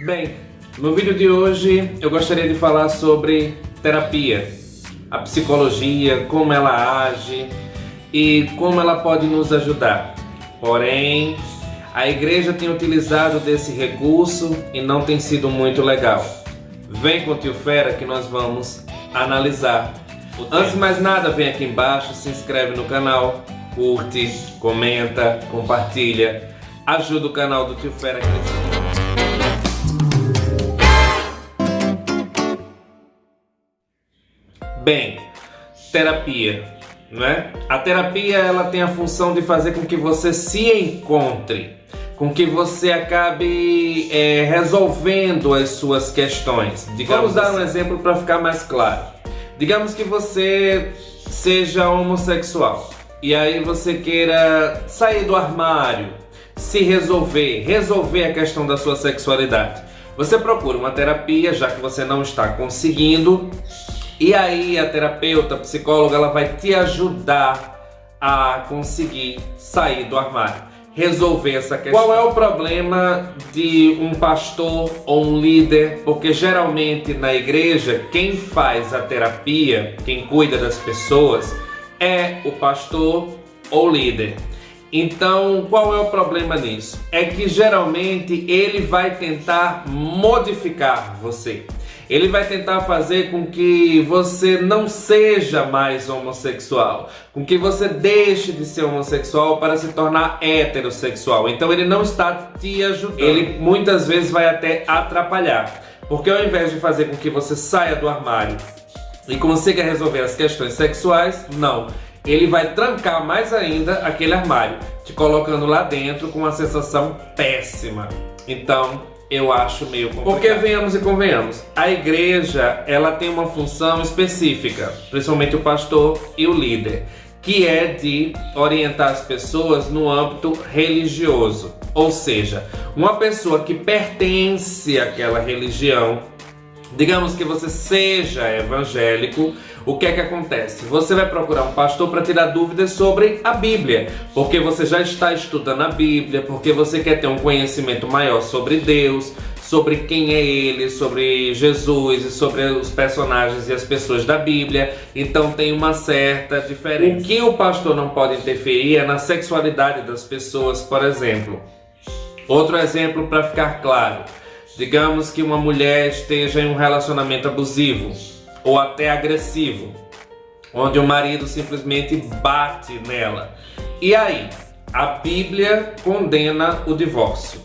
Bem, no vídeo de hoje eu gostaria de falar sobre terapia, a psicologia, como ela age e como ela pode nos ajudar. Porém, a igreja tem utilizado desse recurso e não tem sido muito legal. Vem com o Tio Fera que nós vamos analisar. Antes de mais nada, vem aqui embaixo, se inscreve no canal, curte, comenta, compartilha, ajuda o canal do Tio Fera a crescer. Bem, terapia, não é? A terapia ela tem a função de fazer com que você se encontre, com que você acabe resolvendo as suas questões. Vamos dar um exemplo para ficar mais claro. Digamos que você seja homossexual e aí você queira sair do armário, se resolver a questão da sua sexualidade. Você procura uma terapia, já que você não está conseguindo. E aí a terapeuta, a psicóloga, ela vai te ajudar a conseguir sair do armário, resolver essa questão. Qual é o problema de um pastor ou um líder? Porque geralmente na igreja, quem faz a terapia, quem cuida das pessoas, é o pastor ou líder. Então, qual é o problema nisso? É que geralmente ele vai tentar modificar você. Ele vai tentar fazer com que você não seja mais homossexual, com que você deixe de ser homossexual para se tornar heterossexual. Então ele não está te ajudando. Ele muitas vezes vai até atrapalhar, porque ao invés de fazer com que você saia do armário e consiga resolver as questões sexuais, não. Ele vai trancar mais ainda aquele armário, te colocando lá dentro com uma sensação péssima. Então, eu acho meio complicado. Porque venhamos e convenhamos, a igreja ela tem uma função específica, principalmente o pastor e o líder, que é de orientar as pessoas no âmbito religioso. Ou seja, uma pessoa que pertence àquela religião, digamos que você seja evangélico, o que é que acontece? Você vai procurar um pastor para tirar dúvidas sobre a Bíblia, porque você já está estudando a Bíblia, porque você quer ter um conhecimento maior sobre Deus, sobre quem é Ele, sobre Jesus e sobre os personagens e as pessoas da Bíblia. Então tem uma certa diferença. O que o pastor não pode interferir é na sexualidade das pessoas, por exemplo. Outro exemplo para ficar claro. Digamos que uma mulher esteja em um relacionamento abusivo ou até agressivo, onde o marido simplesmente bate nela. E aí, a Bíblia condena o divórcio,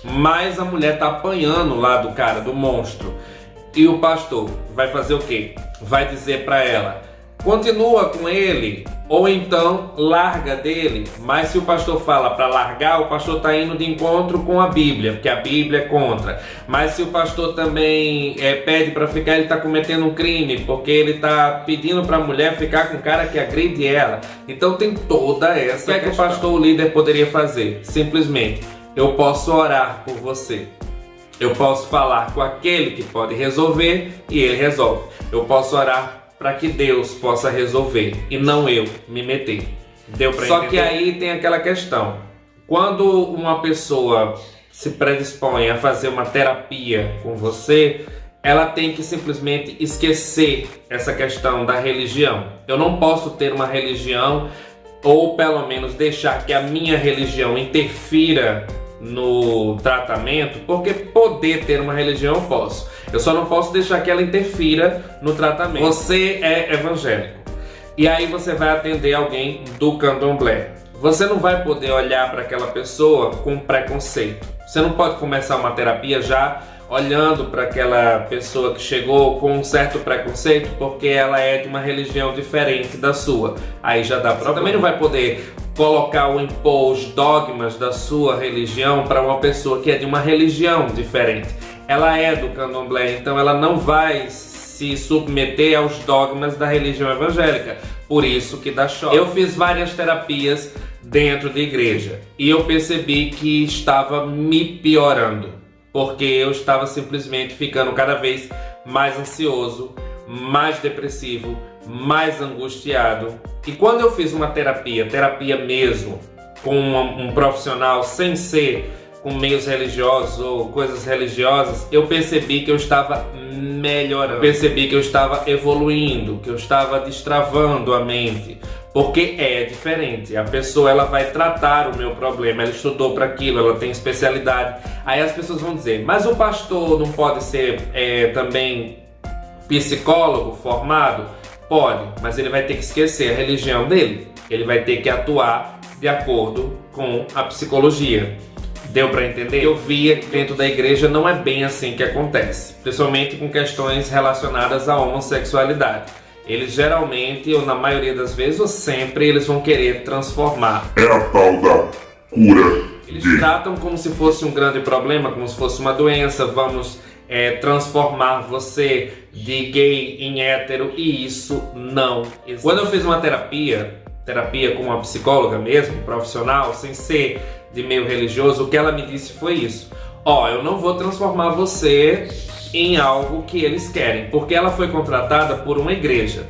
mas a mulher está apanhando lá do cara, do monstro. E o pastor vai fazer o quê? Vai dizer para ela: continua com ele, ou então larga dele. Mas se o pastor fala para largar, o pastor está indo de encontro com a Bíblia, porque a Bíblia é contra. Mas se o pastor também pede para ficar, ele está cometendo um crime, porque ele está pedindo para a mulher ficar com o cara que agride ela. Então tem toda essa questão. O que é que o pastor ou líder poderia fazer? Simplesmente: eu posso orar por você. Eu posso falar com aquele que pode resolver e ele resolve. Eu posso orar para que Deus possa resolver e não eu me meter. Deu para entender? Só que aí tem aquela questão. Quando uma pessoa se predispõe a fazer uma terapia com você, ela tem que simplesmente esquecer essa questão da religião. Eu não posso ter uma religião, ou pelo menos deixar que a minha religião interfira no tratamento, porque poder ter uma religião eu posso. Eu só não posso deixar que ela interfira no tratamento. Você é evangélico e aí você vai atender alguém do candomblé. Você não vai poder olhar para aquela pessoa com preconceito. Você não pode começar uma terapia já olhando para aquela pessoa que chegou com um certo preconceito porque ela é de uma religião diferente da sua. Aí já dá problema. Você também não vai poder colocar ou impor os dogmas da sua religião para uma pessoa que é de uma religião diferente. Ela é do candomblé, então ela não vai se submeter aos dogmas da religião evangélica. Por isso que dá choque. Eu fiz várias terapias dentro da igreja e eu percebi que estava me piorando, porque eu estava simplesmente ficando cada vez mais ansioso, mais depressivo, mais angustiado. E quando eu fiz uma terapia mesmo, com um profissional, sem ser com meios religiosos ou coisas religiosas, eu percebi que eu estava melhorando, percebi que eu estava evoluindo, que eu estava destravando a mente, porque é diferente. A pessoa, ela vai tratar o meu problema, ela estudou para aquilo, ela tem especialidade. Aí as pessoas vão dizer, mas o pastor não pode ser também psicólogo formado? Pode, mas ele vai ter que esquecer a religião dele. Ele vai ter que atuar de acordo com a psicologia. Deu para entender? Eu via que dentro da igreja não é bem assim que acontece, principalmente com questões relacionadas à homossexualidade. Eles geralmente, ou na maioria das vezes, ou sempre, eles vão querer transformar. É a tal da cura. Eles tratam como se fosse um grande problema, como se fosse uma doença. Vamos transformar você de gay em hétero, e isso não existe. Quando eu fiz uma terapia com uma psicóloga mesmo, profissional, sem ser de meio religioso, o que ela me disse foi isso: eu não vou transformar você em algo que eles querem, porque ela foi contratada por uma igreja.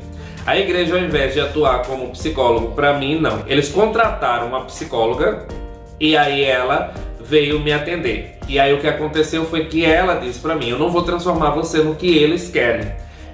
A igreja, ao invés de atuar como psicólogo, para mim, não. Eles contrataram uma psicóloga e aí ela veio me atender. E aí o que aconteceu foi que ela disse para mim: eu não vou transformar você no que eles querem.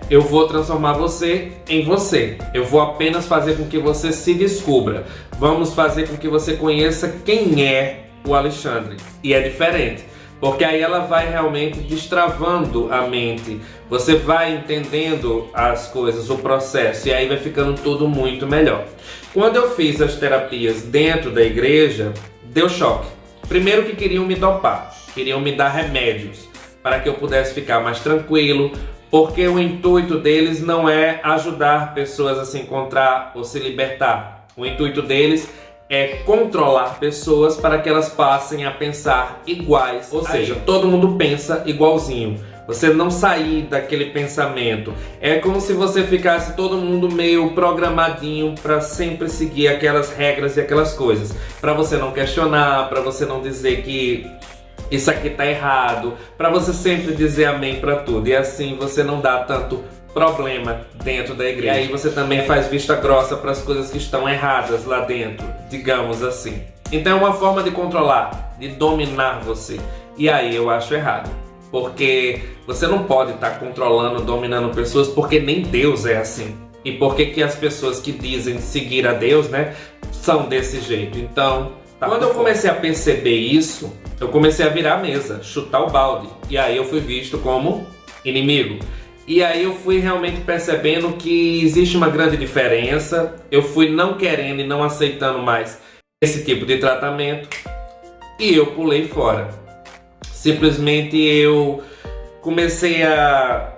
Eu vou transformar você em você. Eu vou apenas fazer com que você se descubra. Vamos fazer com que você conheça quem é o Alexandre. E é diferente, porque aí ela vai realmente destravando a mente. Você vai entendendo as coisas, o processo, e aí vai ficando tudo muito melhor. Quando eu fiz as terapias dentro da igreja, deu choque. Primeiro que queriam me dopar, queriam me dar remédios para que eu pudesse ficar mais tranquilo, porque o intuito deles não é ajudar pessoas a se encontrar ou se libertar. O intuito deles é controlar pessoas para que elas passem a pensar iguais. Ou seja, todo mundo pensa igualzinho. Você não sair daquele pensamento. É como se você ficasse todo mundo meio programadinho para sempre seguir aquelas regras e aquelas coisas. Para você não questionar, para você não dizer que isso aqui tá errado, para você sempre dizer amém para tudo. E assim você não dá tanto problema dentro da igreja. E aí você também faz vista grossa para as coisas que estão erradas lá dentro, digamos assim. Então é uma forma de controlar, de dominar você. E aí eu acho errado, porque você não pode estar controlando, dominando pessoas, porque nem Deus é assim. E por que as pessoas que dizem seguir a Deus, são desse jeito? Então, quando eu comecei a perceber isso, eu comecei a virar a mesa, chutar o balde. E aí eu fui visto como inimigo. E aí eu fui realmente percebendo que existe uma grande diferença. Eu fui não querendo e não aceitando mais esse tipo de tratamento. E eu pulei fora. Simplesmente eu comecei a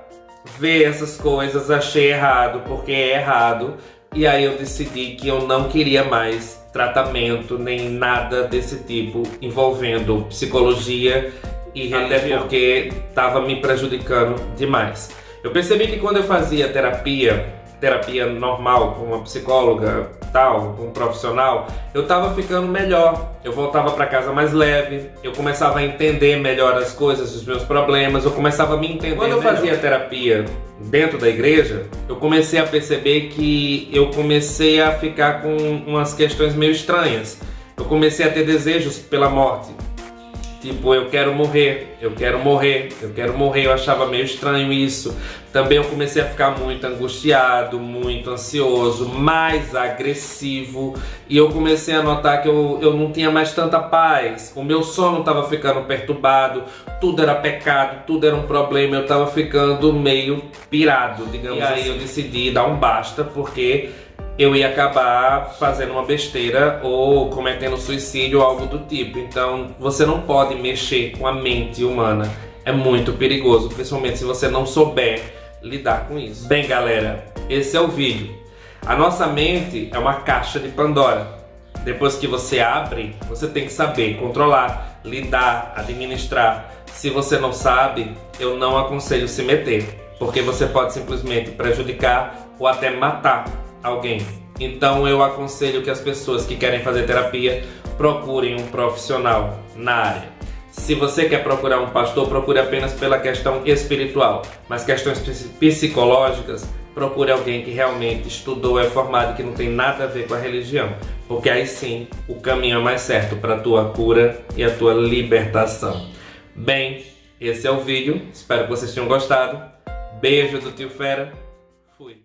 ver essas coisas, achei errado, porque é errado. E aí eu decidi que eu não queria mais tratamento, nem nada desse tipo envolvendo psicologia e religião, até porque estava me prejudicando demais. Eu percebi que quando eu fazia terapia normal, com uma psicóloga, tal, com um profissional, eu estava ficando melhor. Eu voltava para casa mais leve, eu começava a entender melhor as coisas, os meus problemas, eu começava a me entender melhor. Quando eu fazia terapia dentro da igreja, eu comecei a perceber que eu comecei a ficar com umas questões meio estranhas. Eu comecei a ter desejos pela morte. Tipo, eu quero morrer, eu quero morrer, eu quero morrer. Eu achava meio estranho isso. Também eu comecei a ficar muito angustiado, muito ansioso, mais agressivo. E eu comecei a notar que eu não tinha mais tanta paz. O meu sono estava ficando perturbado, tudo era pecado, tudo era um problema. Eu estava ficando meio pirado, digamos assim. E aí eu decidi dar um basta, porque eu ia acabar fazendo uma besteira ou cometendo suicídio ou algo do tipo. Então você não pode mexer com a mente humana. É muito perigoso, principalmente se você não souber lidar com isso. Bem, galera, esse é o vídeo. A nossa mente é uma caixa de Pandora. Depois que você abre, você tem que saber controlar, lidar, administrar. Se você não sabe, eu não aconselho se meter, porque você pode simplesmente prejudicar ou até matar alguém. Então eu aconselho que as pessoas que querem fazer terapia procurem um profissional na área. Se você quer procurar um pastor, procure apenas pela questão espiritual, mas questões psicológicas procure alguém que realmente estudou, é formado, que não tem nada a ver com a religião, porque aí sim o caminho é mais certo para a tua cura e a tua libertação. Bem, esse é o vídeo, espero que vocês tenham gostado. Beijo do Tio Fera. Fui.